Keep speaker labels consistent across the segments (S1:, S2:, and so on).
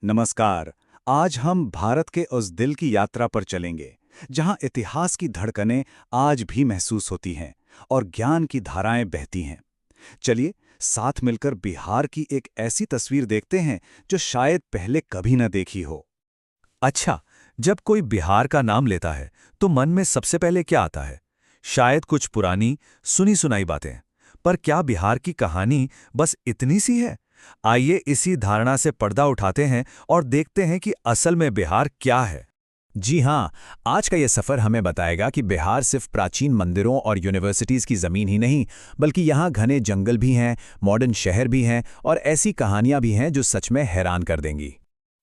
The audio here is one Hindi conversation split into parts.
S1: नमस्कार। आज हम भारत के उस दिल की यात्रा पर चलेंगे जहां इतिहास की धड़कनें आज भी महसूस होती हैं और ज्ञान की धाराएं बहती हैं। चलिए साथ मिलकर बिहार की एक ऐसी तस्वीर देखते हैं जो शायद पहले कभी न देखी हो।
S2: अच्छा, जब कोई बिहार का नाम लेता है तो मन में सबसे पहले क्या आता है? शायद कुछ पुरानी सुनी सुनाई बातें। पर क्या बिहार की कहानी बस इतनी सी है? आइए इसी धारणा से पर्दा उठाते हैं और देखते हैं कि असल में बिहार क्या है।
S3: जी हाँ, आज का ये सफ़र हमें बताएगा कि बिहार सिर्फ प्राचीन मंदिरों और यूनिवर्सिटीज़ की ज़मीन ही नहीं, बल्कि यहाँ घने जंगल भी हैं, मॉडर्न शहर भी हैं और ऐसी कहानियाँ भी हैं जो सच में हैरान कर देंगी।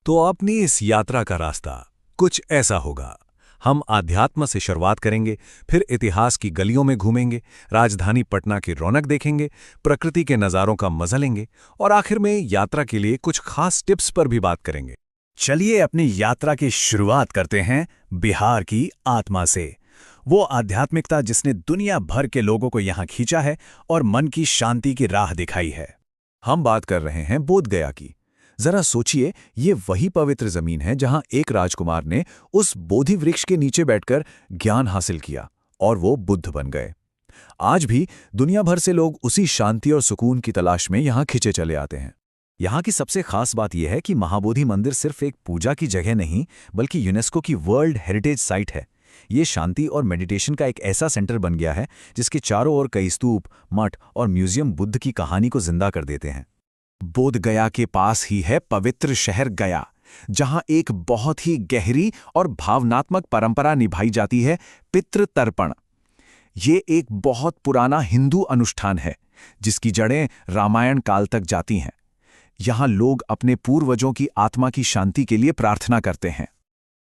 S2: तो अपनी इस यात्रा का रास्ता कुछ ऐसा होगा। हम आध्यात्म से शुरुआत करेंगे, फिर इतिहास की गलियों में घूमेंगे, राजधानी पटना की रौनक देखेंगे, प्रकृति के नज़ारों का मजा लेंगे और आखिर में यात्रा के लिए कुछ खास टिप्स पर भी बात करेंगे।
S3: चलिए अपनी यात्रा की शुरुआत करते हैं बिहार की आत्मा से। वो आध्यात्मिकता जिसने दुनिया भर के लोगों को यहाँ खींचा है और मन की शांति की राह दिखाई है।
S2: हम बात कर रहे हैं बोधगया की। जरा सोचिए, ये वही पवित्र जमीन है जहां एक राजकुमार ने उस बोधि वृक्ष के नीचे बैठकर ज्ञान हासिल किया और वो बुद्ध बन गए। आज भी दुनिया भर से लोग उसी शांति और सुकून की तलाश में यहाँ खिंचे चले आते हैं। यहाँ की सबसे खास बात यह है कि महाबोधि मंदिर सिर्फ एक पूजा की जगह नहीं, बल्कि यूनेस्को की वर्ल्ड हेरिटेज साइट है। ये शांति और मेडिटेशन का एक ऐसा सेंटर बन गया है जिसके चारों ओर कई स्तूप, मठ और म्यूजियम बुद्ध की कहानी को जिंदा कर देते हैं।
S3: बोधगया के पास ही है पवित्र शहर गया, जहां एक बहुत ही गहरी और भावनात्मक परंपरा निभाई जाती है, पितृ तर्पण। ये एक बहुत पुराना हिंदू अनुष्ठान है जिसकी जड़ें रामायण काल तक जाती हैं। यहां लोग अपने पूर्वजों की आत्मा की शांति के लिए प्रार्थना करते हैं।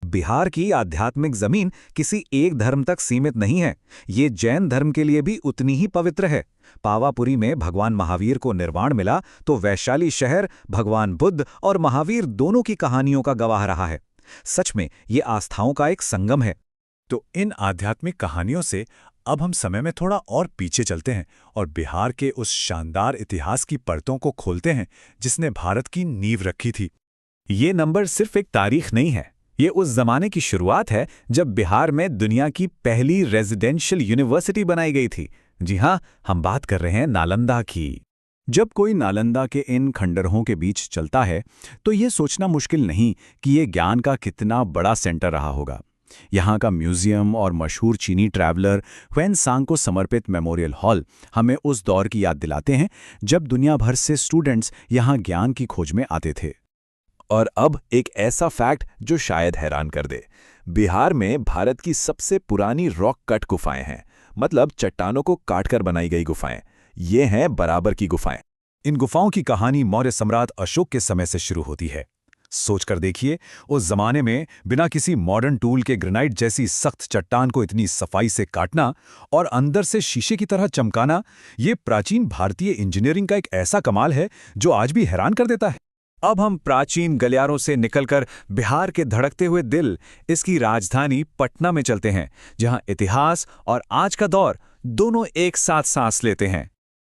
S1: बिहार की आध्यात्मिक जमीन किसी एक धर्म तक सीमित नहीं है। ये जैन धर्म के लिए भी उतनी ही पवित्र है। पावापुरी में भगवान महावीर को निर्वाण मिला तो वैशाली शहर भगवान बुद्ध और महावीर दोनों की कहानियों का गवाह रहा है। सच में ये आस्थाओं का एक संगम है।
S2: तो इन आध्यात्मिक कहानियों से अब हम समय में थोड़ा और पीछे चलते हैं और बिहार के उस शानदार इतिहास की परतों को खोलते हैं जिसने भारत की नींव रखी थी।
S3: ये नंबर सिर्फ एक तारीख नहीं है, ये उस जमाने की शुरुआत है जब बिहार में दुनिया की पहली रेजिडेंशियल यूनिवर्सिटी बनाई गई थी। जी हाँ, हम बात कर रहे हैं नालंदा की। जब कोई नालंदा के इन खंडरों के बीच चलता है तो ये सोचना मुश्किल नहीं कि ये ज्ञान का कितना बड़ा सेंटर रहा होगा। यहाँ का म्यूजियम और मशहूर चीनी ट्रैवलर ह्वेनसांग को समर्पित मेमोरियल हॉल हमें उस दौर की याद दिलाते हैं जब दुनिया भर से स्टूडेंट्स यहाँ ज्ञान की खोज में आते थे।
S4: और अब एक ऐसा फैक्ट जो शायद हैरान कर दे। बिहार में भारत की सबसे पुरानी रॉक कट गुफाएं हैं, मतलब चट्टानों को काटकर बनाई गई गुफाएं। ये हैं बराबर की गुफाएं।
S2: इन गुफाओं की कहानी मौर्य सम्राट अशोक के समय से शुरू होती है। सोचकर देखिए, उस जमाने में बिना किसी मॉडर्न टूल के ग्रेनाइट जैसी सख्त चट्टान को इतनी सफाई से काटना और अंदर से शीशे की तरह चमकाना, ये प्राचीन भारतीय इंजीनियरिंग का एक ऐसा कमाल है जो आज भी हैरान कर देता है।
S3: अब हम प्राचीन गलियारों से निकलकर बिहार के धड़कते हुए दिल, इसकी राजधानी पटना में चलते हैं, जहां इतिहास और आज का दौर दोनों एक साथ सांस लेते हैं।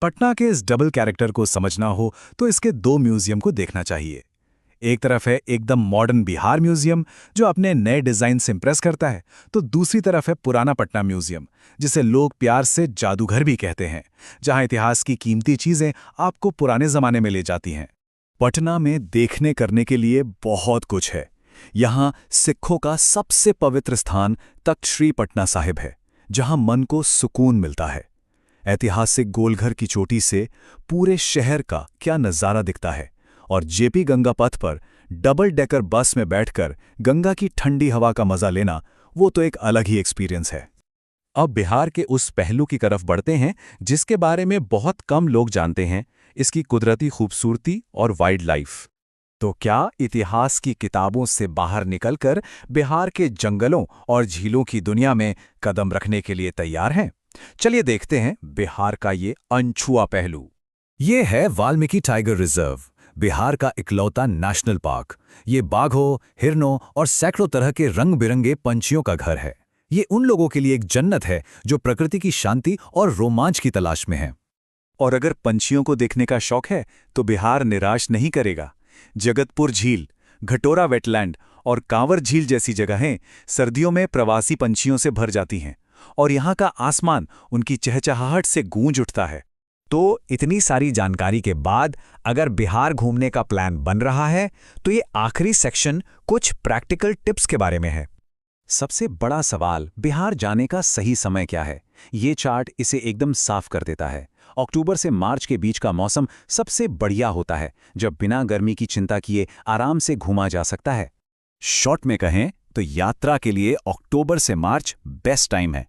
S2: पटना के इस डबल कैरेक्टर को समझना हो तो इसके दो म्यूजियम को देखना चाहिए। एक तरफ है एकदम मॉडर्न बिहार म्यूजियम जो अपने नए डिजाइन से इंप्रेस करता है, तो दूसरी तरफ है पुराना पटना म्यूजियम जिसे लोग प्यार से जादूघर भी कहते हैं, जहां इतिहास की कीमती चीजें आपको पुराने जमाने में ले जाती हैं। पटना में देखने करने के लिए बहुत कुछ है। यहाँ सिखों का सबसे पवित्र स्थान तख्त श्री पटना साहिब है, जहां मन को सुकून मिलता है। ऐतिहासिक गोलघर की चोटी से पूरे शहर का क्या नज़ारा दिखता है, और जेपी गंगा पथ पर डबल डेकर बस में बैठकर गंगा की ठंडी हवा का मजा लेना, वो तो एक अलग ही एक्सपीरियंस है।
S4: अब बिहार के उस पहलू की तरफ बढ़ते हैं जिसके बारे में बहुत कम लोग जानते हैं, इसकी कुदरती खूबसूरती और वाइल्ड लाइफ।
S3: तो क्या इतिहास की किताबों से बाहर निकलकर बिहार के जंगलों और झीलों की दुनिया में कदम रखने के लिए तैयार हैं? चलिए देखते हैं बिहार का ये अनछुआ पहलू।
S2: ये है वाल्मीकि टाइगर रिजर्व, बिहार का इकलौता नेशनल पार्क। ये बाघों, हिरनों और सैकड़ों तरह के रंग बिरंगे पंछियों का घर है। ये उन लोगों के लिए एक जन्नत है जो प्रकृति की शांति और रोमांच की तलाश में हैं।
S1: और अगर पंछियों को देखने का शौक है तो बिहार निराश नहीं करेगा। जगतपुर झील,
S2: घटोरा वेटलैंड और कांवर झील जैसी जगहें सर्दियों में प्रवासी पंछियों से भर जाती हैं और यहाँ का आसमान उनकी चहचहाहट से गूंज उठता है।
S3: तो इतनी सारी जानकारी के बाद अगर बिहार घूमने का प्लान बन रहा है तो ये आखिरी सेक्शन कुछ प्रैक्टिकल टिप्स के बारे में है।
S2: सबसे बड़ा सवाल बिहार जाने का सही समय क्या है? ये चार्ट इसे एकदम साफ कर देता है। अक्टूबर से मार्च के बीच का मौसम सबसे बढ़िया होता है, जब बिना गर्मी की चिंता किए आराम से घूमा जा सकता है। शॉर्ट में कहें तो यात्रा के लिए अक्टूबर से मार्च बेस्ट टाइम है।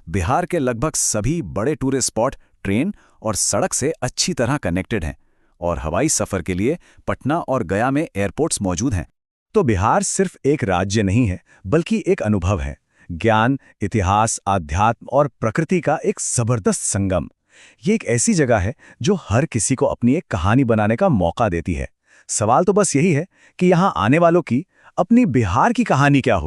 S2: बिहार के लगभग सभी बड़े टूरिस्ट स्पॉट ट्रेन और सड़क से अच्छी तरह कनेक्टेड हैं और हवाई सफर के लिए पटना और गया में एयरपोर्ट्स मौजूद हैं।
S1: तो बिहार सिर्फ एक राज्य नहीं है, बल्कि एक अनुभव है। ज्ञान, इतिहास, आध्यात्म और प्रकृति का एक जबरदस्त संगम। ये एक ऐसी जगह है जो हर किसी को अपनी एक कहानी बनाने का मौका देती है। सवाल तो बस यही है कि यहाँ आने वालों की अपनी बिहार की कहानी क्या हो।